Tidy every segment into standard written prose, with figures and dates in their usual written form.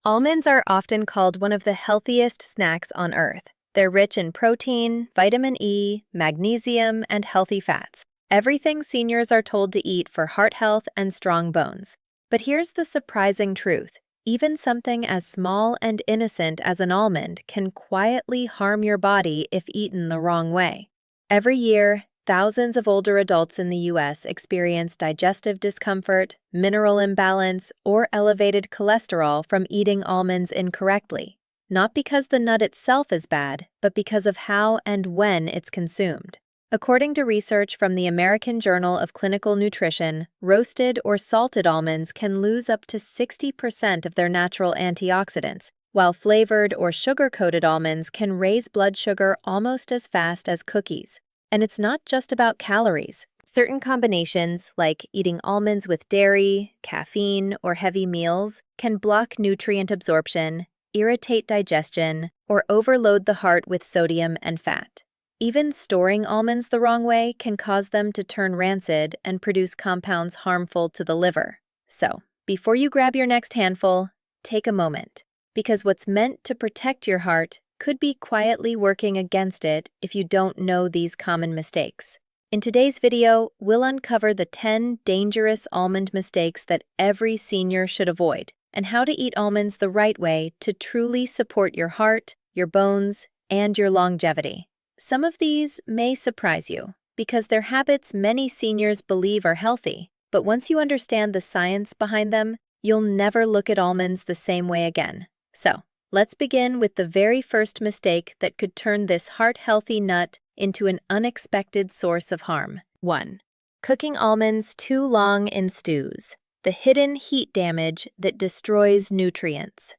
Almonds are often called one of the healthiest snacks on earth. They're rich in protein, vitamin E, magnesium, and healthy fats. Everything seniors are told to eat for heart health and strong bones. But here's the surprising truth. Even something as small and innocent as an almond can quietly harm your body if eaten the wrong way. Every year, thousands of older adults in the U.S. experience digestive discomfort, mineral imbalance, or elevated cholesterol from eating almonds incorrectly. Not because the nut itself is bad, but because of how and when it's consumed. According to research from the American Journal of Clinical Nutrition, roasted or salted almonds can lose up to 60% of their natural antioxidants, while flavored or sugar-coated almonds can raise blood sugar almost as fast as cookies. And it's not just about calories. Certain combinations, like eating almonds with dairy, caffeine, or heavy meals, can block nutrient absorption, irritate digestion, or overload the heart with sodium and fat. Even storing almonds the wrong way can cause them to turn rancid and produce compounds harmful to the liver. So, before you grab your next handful, take a moment, because what's meant to protect your heart could be quietly working against it if you don't know these common mistakes. In today's video, we'll uncover the 10 dangerous almond mistakes that every senior should avoid, and how to eat almonds the right way to truly support your heart, your bones, and your longevity. Some of these may surprise you, because they're habits many seniors believe are healthy, but once you understand the science behind them, you'll never look at almonds the same way again. So, let's begin with the very first mistake that could turn this heart-healthy nut into an unexpected source of harm. 1. Cooking almonds too long in stews. The hidden heat damage that destroys nutrients.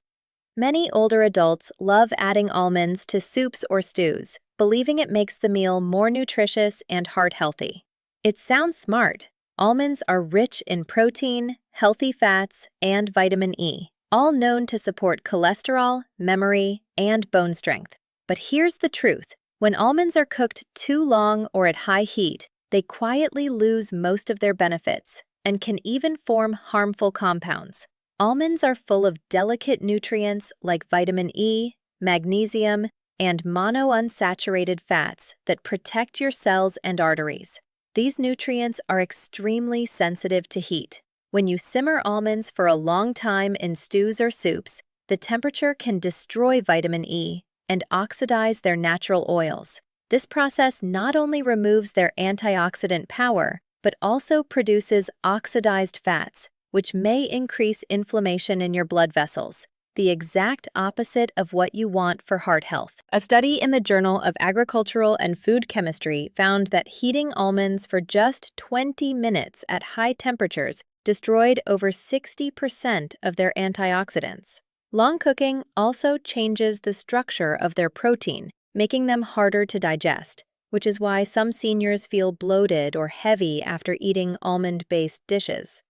Many older adults love adding almonds to soups or stews, believing it makes the meal more nutritious and heart-healthy. It sounds smart. Almonds are rich in protein, healthy fats, and vitamin E, all known to support cholesterol, memory, and bone strength. But here's the truth. When almonds are cooked too long or at high heat, they quietly lose most of their benefits and can even form harmful compounds. Almonds are full of delicate nutrients like vitamin E, magnesium, and monounsaturated fats that protect your cells and arteries. These nutrients are extremely sensitive to heat. When you simmer almonds for a long time in stews or soups, the temperature can destroy vitamin E and oxidize their natural oils. This process not only removes their antioxidant power, but also produces oxidized fats, which may increase inflammation in your blood vessels, the exact opposite of what you want for heart health. A study in the Journal of Agricultural and Food Chemistry found that heating almonds for just 20 minutes at high temperatures destroyed over 60% of their antioxidants. Long cooking also changes the structure of their protein, making them harder to digest, which is why some seniors feel bloated or heavy after eating almond-based dishes.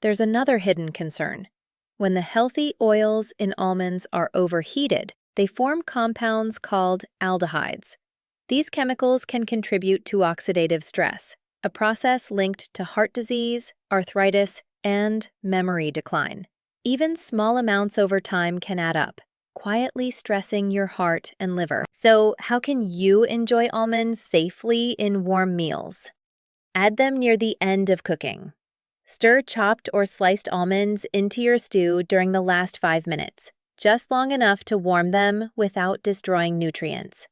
There's another hidden concern. When the healthy oils in almonds are overheated, they form compounds called aldehydes. These chemicals can contribute to oxidative stress, a process linked to heart disease, arthritis, and memory decline. Even small amounts over time can add up, quietly stressing your heart and liver. So, how can you enjoy almonds safely in warm meals? Add them near the end of cooking. Stir chopped or sliced almonds into your stew during the last 5 minutes, just long enough to warm them without destroying nutrients.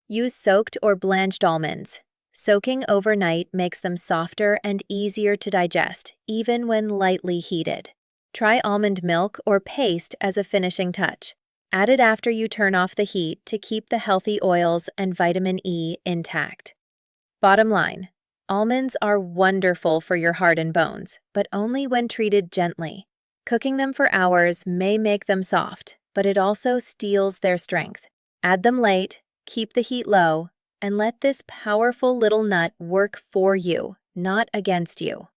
Use soaked or blanched almonds. Soaking overnight makes them softer and easier to digest, even when lightly heated. Try almond milk or paste as a finishing touch. Add it after you turn off the heat to keep the healthy oils and vitamin E intact. Bottom line. Almonds are wonderful for your heart and bones, but only when treated gently. Cooking them for hours may make them soft, but it also steals their strength. Add them late, keep the heat low, and let this powerful little nut work for you, not against you.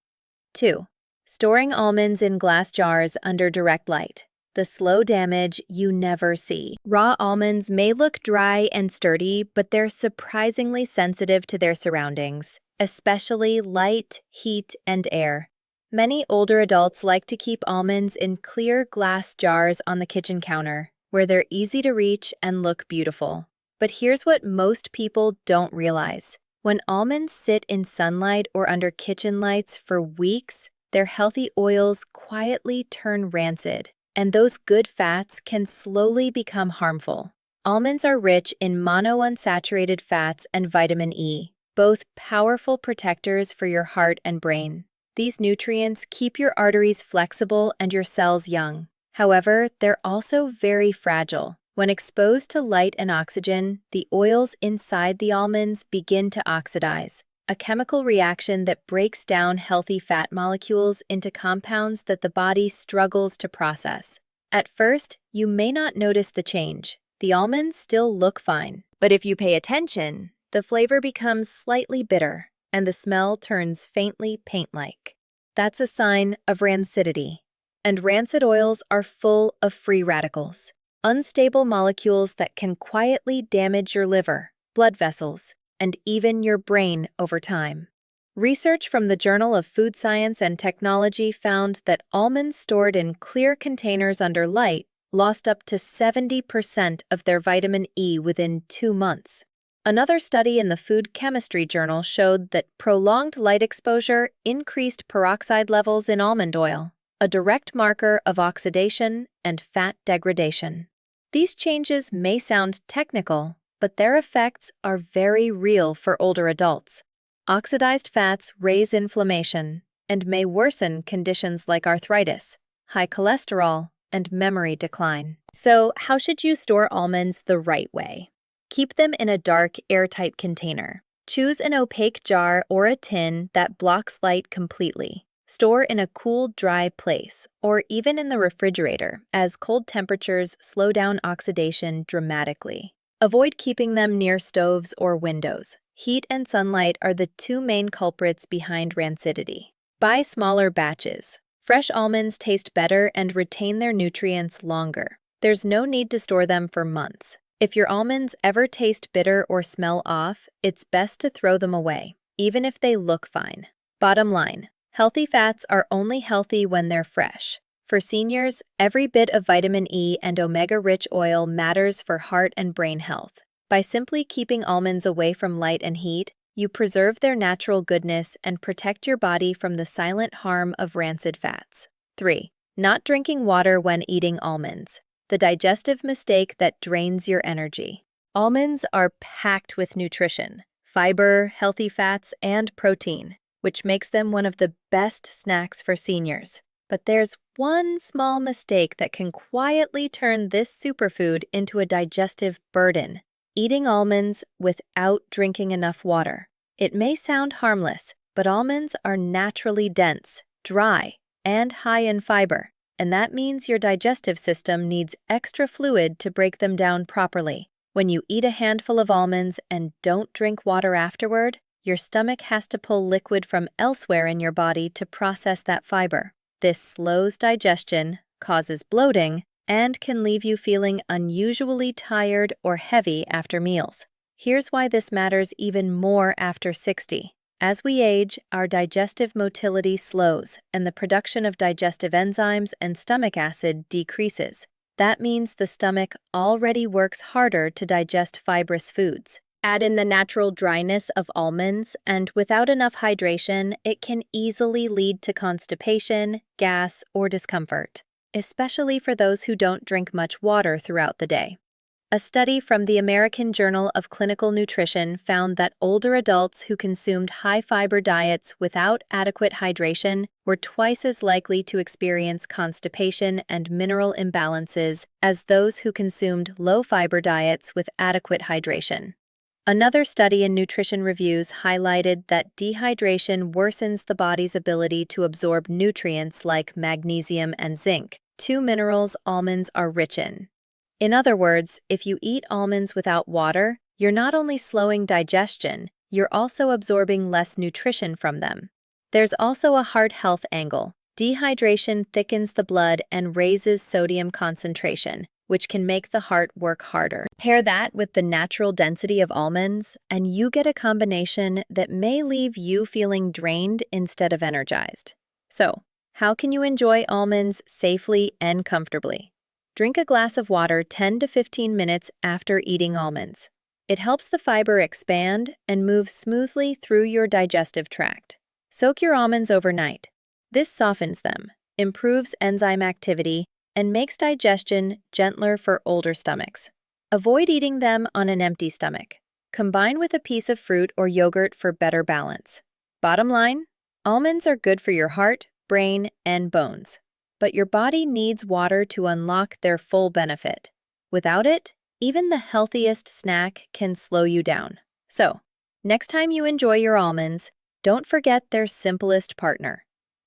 2. Storing almonds in glass jars under direct light. The slow damage you never see. Raw almonds may look dry and sturdy, but they're surprisingly sensitive to their surroundings, especially light, heat, and air. Many older adults like to keep almonds in clear glass jars on the kitchen counter, where they're easy to reach and look beautiful. But here's what most people don't realize. When almonds sit in sunlight or under kitchen lights for weeks, their healthy oils quietly turn rancid, and those good fats can slowly become harmful. Almonds are rich in monounsaturated fats and vitamin E, both powerful protectors for your heart and brain. These nutrients keep your arteries flexible and your cells young. However, they're also very fragile. When exposed to light and oxygen, the oils inside the almonds begin to oxidize, a chemical reaction that breaks down healthy fat molecules into compounds that the body struggles to process. At first, you may not notice the change. The almonds still look fine. But if you pay attention, the flavor becomes slightly bitter, and the smell turns faintly paint-like. That's a sign of rancidity. And rancid oils are full of free radicals, unstable molecules that can quietly damage your liver, blood vessels, and even your brain over time. Research from the Journal of Food Science and Technology found that almonds stored in clear containers under light lost up to 70% of their vitamin E within 2 months. Another study in the Food Chemistry Journal showed that prolonged light exposure increased peroxide levels in almond oil, a direct marker of oxidation and fat degradation. These changes may sound technical, but their effects are very real for older adults. Oxidized fats raise inflammation and may worsen conditions like arthritis, high cholesterol, and memory decline. So, how should you store almonds the right way? Keep them in a dark, airtight container. Choose an opaque jar or a tin that blocks light completely. Store in a cool, dry place, or even in the refrigerator, as cold temperatures slow down oxidation dramatically. Avoid keeping them near stoves or windows. Heat and sunlight are the two main culprits behind rancidity. Buy smaller batches. Fresh almonds taste better and retain their nutrients longer. There's no need to store them for months. If your almonds ever taste bitter or smell off, it's best to throw them away, even if they look fine. Bottom line, healthy fats are only healthy when they're fresh. For seniors, every bit of vitamin E and omega-rich oil matters for heart and brain health. By simply keeping almonds away from light and heat, you preserve their natural goodness and protect your body from the silent harm of rancid fats. 3. Not drinking water when eating almonds. The digestive mistake that drains your energy. Almonds are packed with nutrition, fiber, healthy fats, and protein, which makes them one of the best snacks for seniors. But there's one small mistake that can quietly turn this superfood into a digestive burden: eating almonds without drinking enough water. It may sound harmless, but almonds are naturally dense, dry, and high in fiber. And that means your digestive system needs extra fluid to break them down properly. When you eat a handful of almonds and don't drink water afterward, your stomach has to pull liquid from elsewhere in your body to process that fiber. This slows digestion, causes bloating, and can leave you feeling unusually tired or heavy after meals. Here's why this matters even more after 60. As we age, our digestive motility slows, and the production of digestive enzymes and stomach acid decreases. That means the stomach already works harder to digest fibrous foods. Add in the natural dryness of almonds, and without enough hydration, it can easily lead to constipation, gas, or discomfort, especially for those who don't drink much water throughout the day. A study from the American Journal of Clinical Nutrition found that older adults who consumed high-fiber diets without adequate hydration were twice as likely to experience constipation and mineral imbalances as those who consumed low-fiber diets with adequate hydration. Another study in Nutrition Reviews highlighted that dehydration worsens the body's ability to absorb nutrients like magnesium and zinc, two minerals almonds are rich in. In other words, if you eat almonds without water, you're not only slowing digestion, you're also absorbing less nutrition from them. There's also a heart health angle. Dehydration thickens the blood and raises sodium concentration, which can make the heart work harder. Pair that with the natural density of almonds, and you get a combination that may leave you feeling drained instead of energized. So, how can you enjoy almonds safely and comfortably? Drink a glass of water 10 to 15 minutes after eating almonds. It helps the fiber expand and move smoothly through your digestive tract. Soak your almonds overnight. This softens them, improves enzyme activity, and makes digestion gentler for older stomachs. Avoid eating them on an empty stomach. Combine with a piece of fruit or yogurt for better balance. Bottom line, almonds are good for your heart, brain, and bones. But your body needs water to unlock their full benefit. Without it, even the healthiest snack can slow you down. So, next time you enjoy your almonds, don't forget their simplest partner,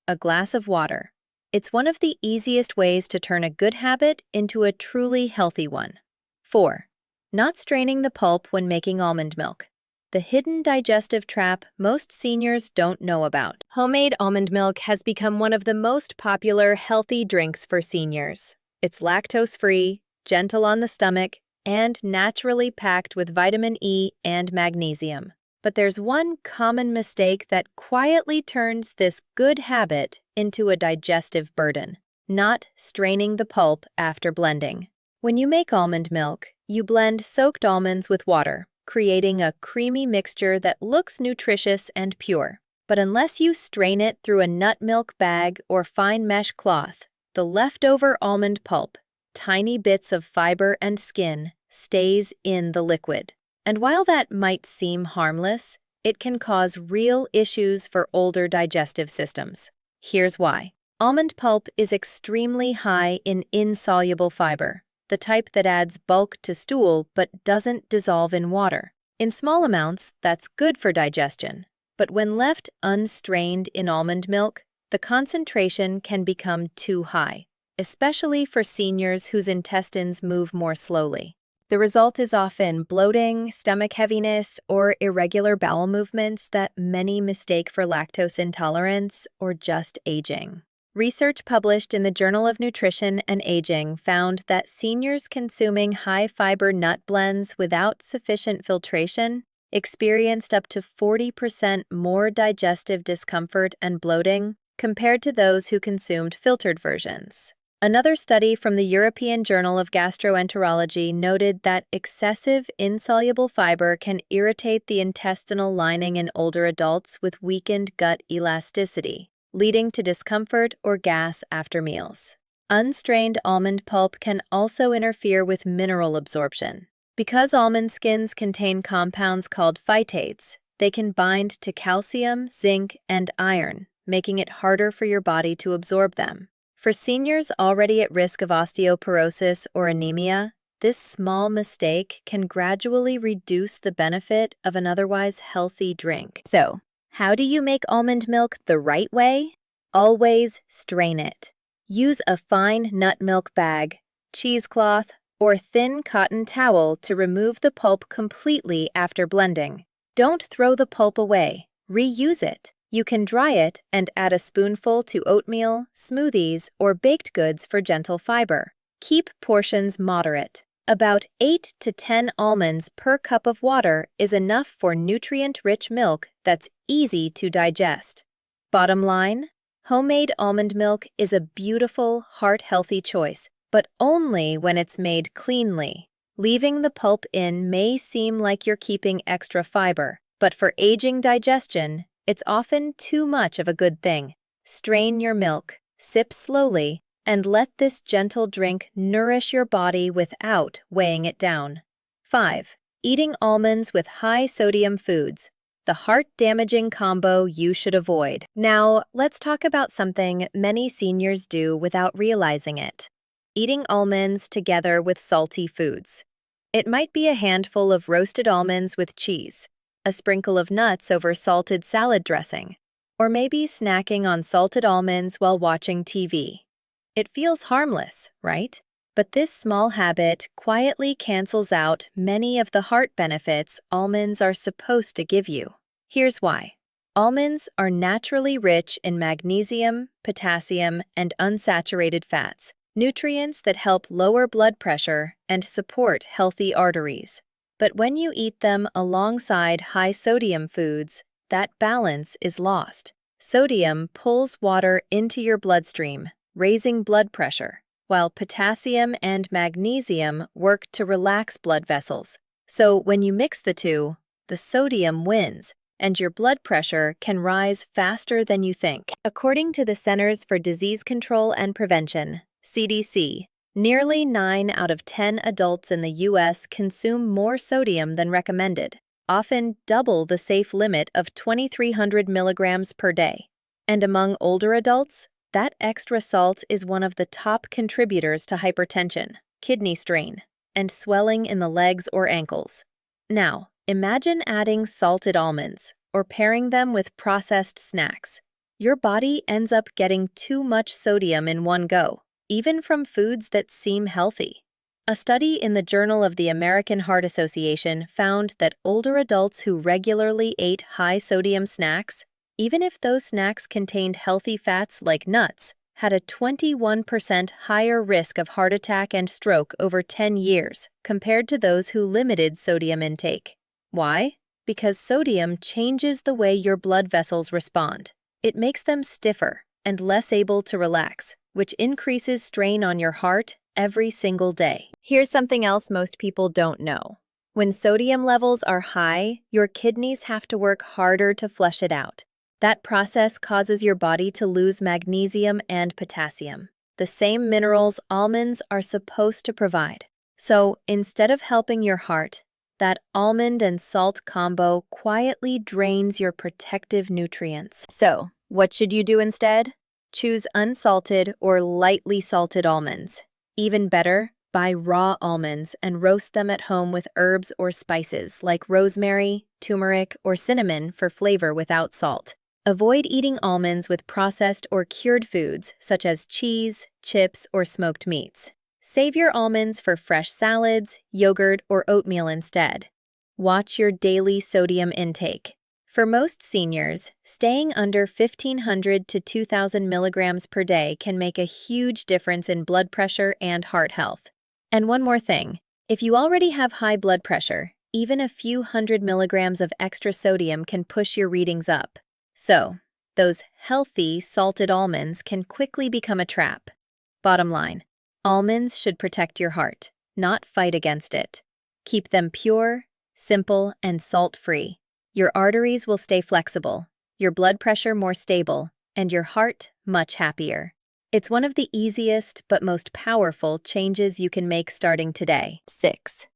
a glass of water. It's one of the easiest ways to turn a good habit into a truly healthy one. 4. Not straining the pulp when making almond milk. The hidden digestive trap most seniors don't know about. Homemade almond milk has become one of the most popular healthy drinks for seniors. It's lactose-free, gentle on the stomach, and naturally packed with vitamin E and magnesium. But there's one common mistake that quietly turns this good habit into a digestive burden: not straining the pulp after blending. When you make almond milk, you blend soaked almonds with water, creating a creamy mixture that looks nutritious and pure. But unless you strain it through a nut milk bag or fine mesh cloth, the leftover almond pulp, tiny bits of fiber and skin, stays in the liquid. And while that might seem harmless, it can cause real issues for older digestive systems. Here's why. Almond pulp is extremely high in insoluble fiber, the type that adds bulk to stool but doesn't dissolve in water. In small amounts, that's good for digestion, but when left unstrained in almond milk, the concentration can become too high, especially for seniors whose intestines move more slowly. The result is often bloating, stomach heaviness, or irregular bowel movements that many mistake for lactose intolerance or just aging. Research published in the Journal of Nutrition and Aging found that seniors consuming high-fiber nut blends without sufficient filtration experienced up to 40% more digestive discomfort and bloating compared to those who consumed filtered versions. Another study from the European Journal of Gastroenterology noted that excessive insoluble fiber can irritate the intestinal lining in older adults with weakened gut elasticity, leading to discomfort or gas after meals. Unstrained almond pulp can also interfere with mineral absorption. Because almond skins contain compounds called phytates, they can bind to calcium, zinc, and iron, making it harder for your body to absorb them. For seniors already at risk of osteoporosis or anemia, this small mistake can gradually reduce the benefit of an otherwise healthy drink. So, how do you make almond milk the right way? Always strain it. Use a fine nut milk bag, cheesecloth, or thin cotton towel to remove the pulp completely after blending. Don't throw the pulp away. Reuse it. You can dry it and add a spoonful to oatmeal, smoothies, or baked goods for gentle fiber. Keep portions moderate. About 8 to 10 almonds per cup of water is enough for nutrient-rich milk that's easy to digest. Bottom line, homemade almond milk is a beautiful, heart-healthy choice, but only when it's made cleanly. Leaving the pulp in may seem like you're keeping extra fiber, but for aging digestion, it's often too much of a good thing. Strain your milk, sip slowly, and let this gentle drink nourish your body without weighing it down. 5. Eating almonds with high-sodium foods, the heart-damaging combo you should avoid. Now, let's talk about something many seniors do without realizing it: eating almonds together with salty foods. It might be a handful of roasted almonds with cheese, a sprinkle of nuts over salted salad dressing, or maybe snacking on salted almonds while watching TV. It feels harmless, right? But this small habit quietly cancels out many of the heart benefits almonds are supposed to give you. Here's why. Almonds are naturally rich in magnesium, potassium, and unsaturated fats, nutrients that help lower blood pressure and support healthy arteries. But when you eat them alongside high-sodium foods, that balance is lost. Sodium pulls water into your bloodstream, raising blood pressure, while potassium and magnesium work to relax blood vessels. So when you mix the two, the sodium wins, and your blood pressure can rise faster than you think. According to the Centers for Disease Control and Prevention, CDC, nearly 9 out of 10 adults in the U.S. consume more sodium than recommended, often double the safe limit of 2,300 milligrams per day. And among older adults, that extra salt is one of the top contributors to hypertension, kidney strain, and swelling in the legs or ankles. Now, imagine adding salted almonds or pairing them with processed snacks. Your body ends up getting too much sodium in one go, even from foods that seem healthy. A study in the Journal of the American Heart Association found that older adults who regularly ate high-sodium snacks, even if those snacks contained healthy fats like nuts, had a 21% higher risk of heart attack and stroke over 10 years compared to those who limited sodium intake. Why? Because sodium changes the way your blood vessels respond. It makes them stiffer and less able to relax, which increases strain on your heart every single day. Here's something else most people don't know. When sodium levels are high, your kidneys have to work harder to flush it out. That process causes your body to lose magnesium and potassium, the same minerals almonds are supposed to provide. So, instead of helping your heart, that almond and salt combo quietly drains your protective nutrients. So, what should you do instead? Choose unsalted or lightly salted almonds. Even better, buy raw almonds and roast them at home with herbs or spices like rosemary, turmeric, or cinnamon for flavor without salt. Avoid eating almonds with processed or cured foods such as cheese, chips, or smoked meats. Save your almonds for fresh salads, yogurt, or oatmeal instead. Watch your daily sodium intake. For most seniors, staying under 1,500 to 2,000 milligrams per day can make a huge difference in blood pressure and heart health. And one more thing, if you already have high blood pressure, even a few hundred milligrams of extra sodium can push your readings up. So, those healthy salted almonds can quickly become a trap. Bottom line, almonds should protect your heart, not fight against it. Keep them pure, simple, and salt-free. Your arteries will stay flexible, your blood pressure more stable, and your heart much happier. It's one of the easiest but most powerful changes you can make starting today. 6.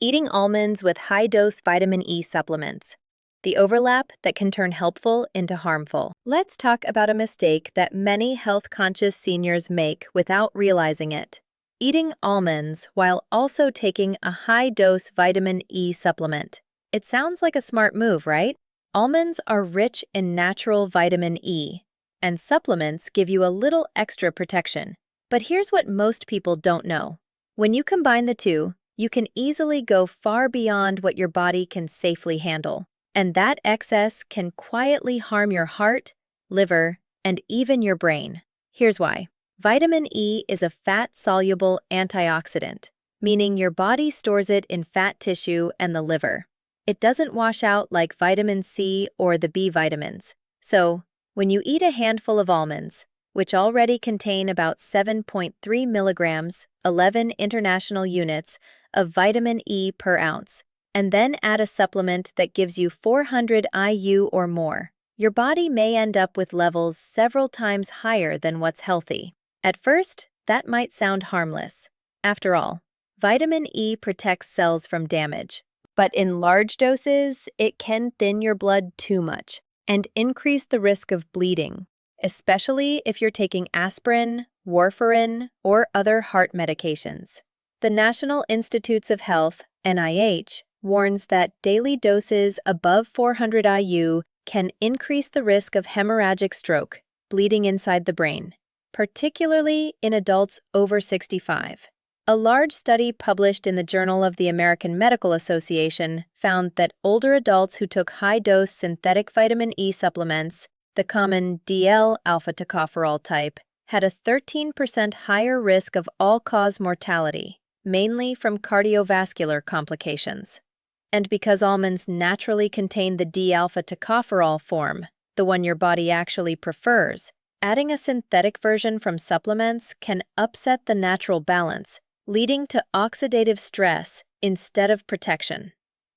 Eating almonds with high-dose vitamin E supplements. The overlap that can turn helpful into harmful. Let's talk about a mistake that many health-conscious seniors make without realizing it. Eating almonds while also taking a high-dose vitamin E supplement. It sounds like a smart move, right? Almonds are rich in natural vitamin E, and supplements give you a little extra protection. But here's what most people don't know. When you combine the two, you can easily go far beyond what your body can safely handle. And that excess can quietly harm your heart, liver, and even your brain. Here's why. Vitamin E is a fat-soluble antioxidant, meaning your body stores it in fat tissue and the liver. It doesn't wash out like vitamin C or the B vitamins. So, when you eat a handful of almonds, which already contain about 7.3 milligrams, 11 international units, of vitamin E per ounce, and then add a supplement that gives you 400 IU or more, your body may end up with levels several times higher than what's healthy. At first, that might sound harmless. After all, vitamin E protects cells from damage. But in large doses, it can thin your blood too much and increase the risk of bleeding, especially if you're taking aspirin, warfarin, or other heart medications. The National Institutes of Health, NIH, warns that daily doses above 400 IU can increase the risk of hemorrhagic stroke, bleeding inside the brain, particularly in adults over 65. A large study published in the Journal of the American Medical Association found that older adults who took high-dose synthetic vitamin E supplements, the common DL-alpha-tocopherol type, had a 13% higher risk of all-cause mortality, mainly from cardiovascular complications. And because almonds naturally contain the D-alpha tocopherol form, the one your body actually prefers. Adding a synthetic version from supplements can upset the natural balance, leading to oxidative stress instead of protection.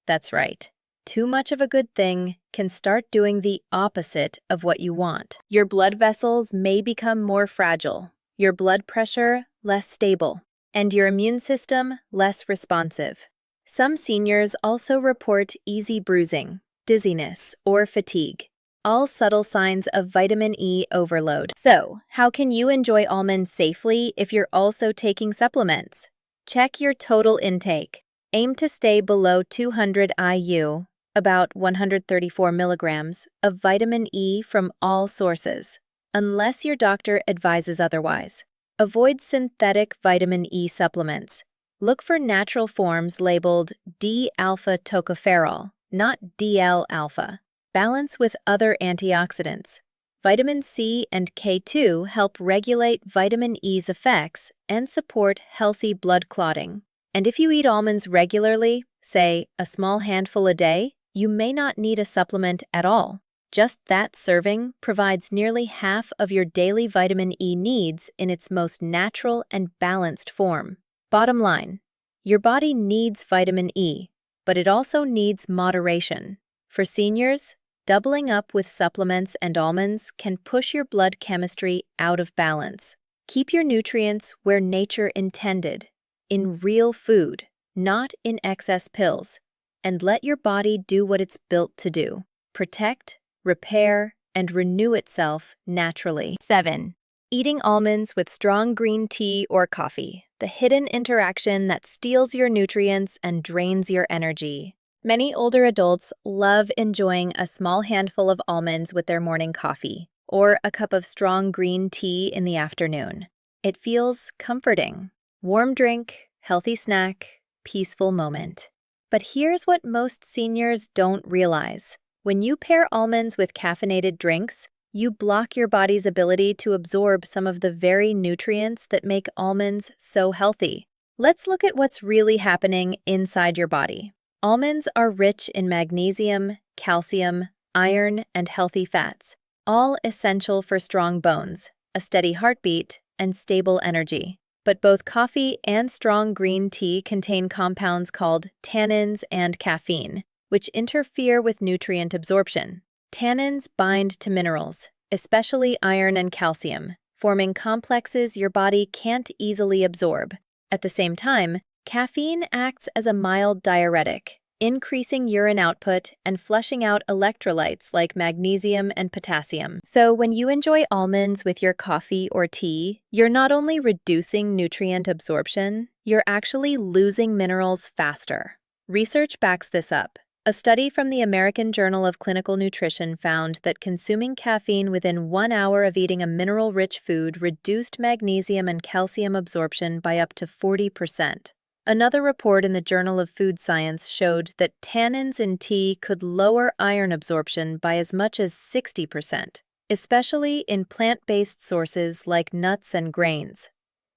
That's right. Too much of a good thing can start doing the opposite of what you want. Your blood vessels may become more fragile, your blood pressure less stable, and your immune system less responsive. Some seniors also report easy bruising, dizziness, or fatigue, all subtle signs of vitamin E overload. So, how can you enjoy almonds safely if you're also taking supplements? Check your total intake. Aim to stay below 200 IU, about 134 milligrams, of vitamin E from all sources, unless your doctor advises otherwise. Avoid synthetic vitamin E supplements. Look for natural forms labeled D-alpha tocopherol, not DL-alpha. Balance with other antioxidants. Vitamin C and K2 help regulate vitamin E's effects and support healthy blood clotting. And if you eat almonds regularly, say a small handful a day, you may not need a supplement at all. Just that serving provides nearly half of your daily vitamin E needs in its most natural and balanced form. Bottom line, your body needs vitamin E, but it also needs moderation. For seniors, doubling up with supplements and almonds can push your blood chemistry out of balance. Keep your nutrients where nature intended, in real food, not in excess pills, and let your body do what it's built to do: protect, repair, and renew itself naturally. 7. Eating almonds with strong green tea or coffee, the hidden interaction that steals your nutrients and drains your energy. Many older adults love enjoying a small handful of almonds with their morning coffee, or a cup of strong green tea in the afternoon. It feels comforting. Warm drink, healthy snack, peaceful moment. But here's what most seniors don't realize. When you pair almonds with caffeinated drinks, you block your body's ability to absorb some of the very nutrients that make almonds so healthy. Let's look at what's really happening inside your body. Almonds are rich in magnesium, calcium, iron, and healthy fats, all essential for strong bones, a steady heartbeat, and stable energy. But both coffee and strong green tea contain compounds called tannins and caffeine, which interfere with nutrient absorption. Tannins bind to minerals, especially iron and calcium, forming complexes your body can't easily absorb. At the same time, caffeine acts as a mild diuretic, increasing urine output and flushing out electrolytes like magnesium and potassium. So when you enjoy almonds with your coffee or tea, you're not only reducing nutrient absorption, you're actually losing minerals faster. Research backs this up. A study from the American Journal of Clinical Nutrition found that consuming caffeine within 1 hour of eating a mineral-rich food reduced magnesium and calcium absorption by up to 40%. Another report in the Journal of Food Science showed that tannins in tea could lower iron absorption by as much as 60%, especially in plant-based sources like nuts and grains.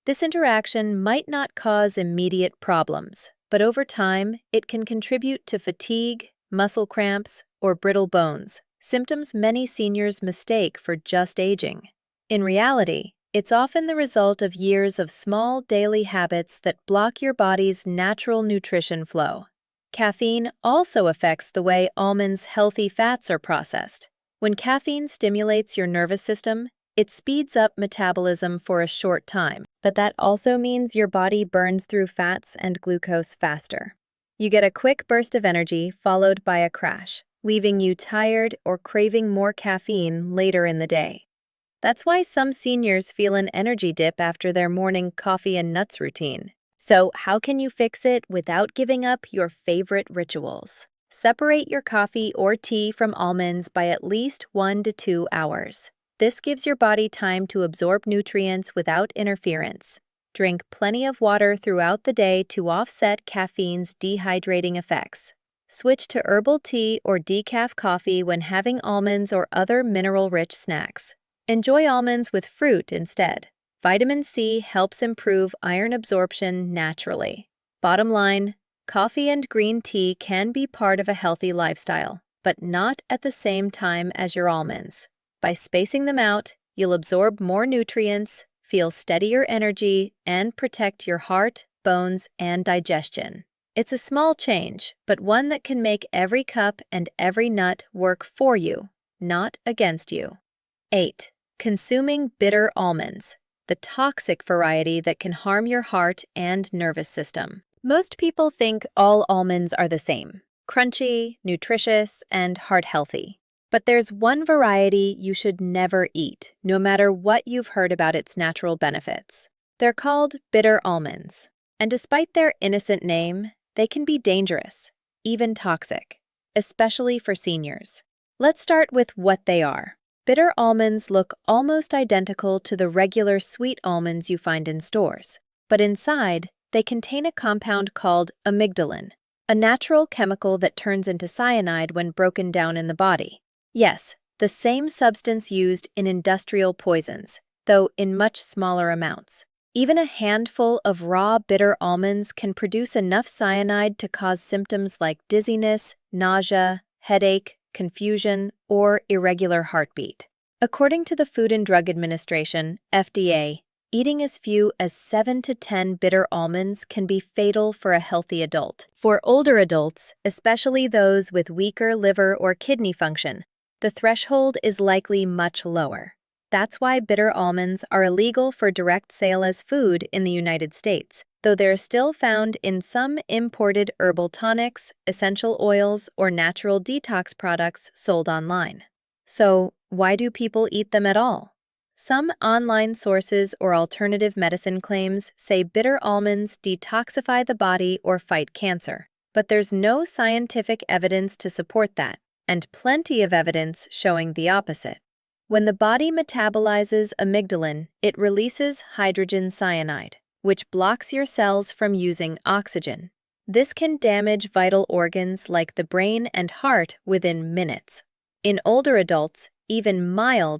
This interaction might not cause immediate problems, but over time, it can contribute to fatigue, muscle cramps, or brittle bones, symptoms many seniors mistake for just aging. In reality, it's often the result of years of small daily habits that block your body's natural nutrition flow. Caffeine also affects the way almonds' healthy fats are processed. When caffeine stimulates your nervous system, it speeds up metabolism for a short time, but that also means your body burns through fats and glucose faster. You get a quick burst of energy followed by a crash, leaving you tired or craving more caffeine later in the day. That's why some seniors feel an energy dip after their morning coffee and nuts routine. So how can you fix it without giving up your favorite rituals? Separate your coffee or tea from almonds by at least 1 to 2 hours. This gives your body time to absorb nutrients without interference. Drink plenty of water throughout the day to offset caffeine's dehydrating effects. Switch to herbal tea or decaf coffee when having almonds or other mineral-rich snacks. Enjoy almonds with fruit instead. Vitamin C helps improve iron absorption naturally. Bottom line, coffee and green tea can be part of a healthy lifestyle, but not at the same time as your almonds. By spacing them out, you'll absorb more nutrients, feel steadier energy, and protect your heart, bones, and digestion. It's a small change, but one that can make every cup and every nut work for you, not against you. 8. Consuming bitter almonds, the toxic variety that can harm your heart and nervous system. Most people think all almonds are the same, crunchy, nutritious, and heart-healthy. But there's one variety you should never eat, no matter what you've heard about its natural benefits. They're called bitter almonds, and despite their innocent name, they can be dangerous, even toxic, especially for seniors. Let's start with what they are. Bitter almonds look almost identical to the regular sweet almonds you find in stores, but inside, they contain a compound called amygdalin, a natural chemical that turns into cyanide when broken down in the body. Yes, the same substance used in industrial poisons, though in much smaller amounts. Even a handful of raw bitter almonds can produce enough cyanide to cause symptoms like dizziness, nausea, headache, confusion, or irregular heartbeat. According to the Food and Drug Administration, FDA, eating as few as 7 to 10 bitter almonds can be fatal for a healthy adult. For older adults, especially those with weaker liver or kidney function, the threshold is likely much lower. That's why bitter almonds are illegal for direct sale as food in the United States, though they're still found in some imported herbal tonics, essential oils, or natural detox products sold online. So, why do people eat them at all? Some online sources or alternative medicine claims say bitter almonds detoxify the body or fight cancer, but there's no scientific evidence to support that, and plenty of evidence showing the opposite. When the body metabolizes amygdalin, it releases hydrogen cyanide, which blocks your cells from using oxygen. This can damage vital organs like the brain and heart within minutes. In older adults, even mild,